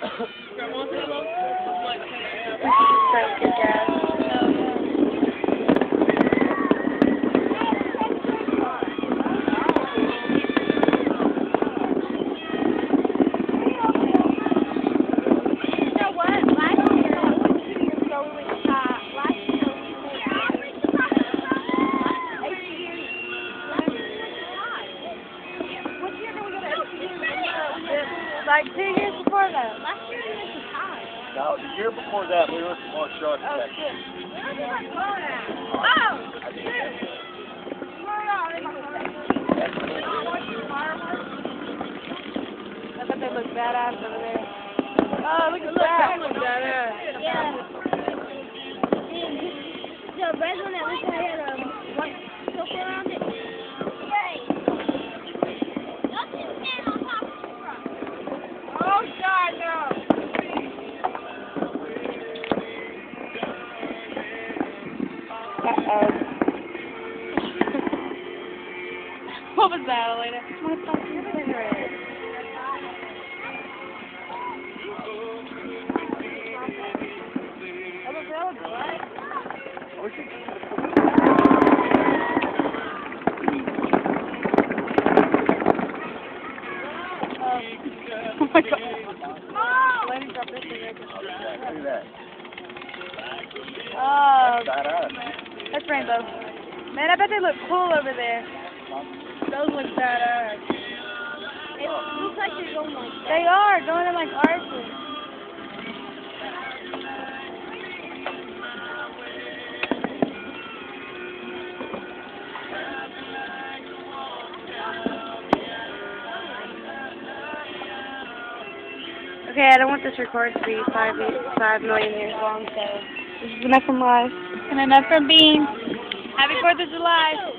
So good, guys. Like 2 years before that. Last year we went to college. No, the year before that, we were from Marshall. Oh, shit. Where's my phone at? Oh, shit. I bet they look badass over there. Oh, look at that. Look badass. Yeah. The red one that looks like it had white silk around it. Yay. Nothing stand on top of the truck. Oh, God, no. Uh-oh. What was that, Elena? My fucking cigarette. Oh, but that was black. Oh my God. Elena dropped this cigarette. Look at that. Oh, Badass. that's rainbow. Man, I bet they look cool over there. Those look badass. It looks like they're going like that. They are going in like arches. Okay, I don't want this record to be 5 million years long, so this is enough from live. And enough from Beans. Happy 4th of July.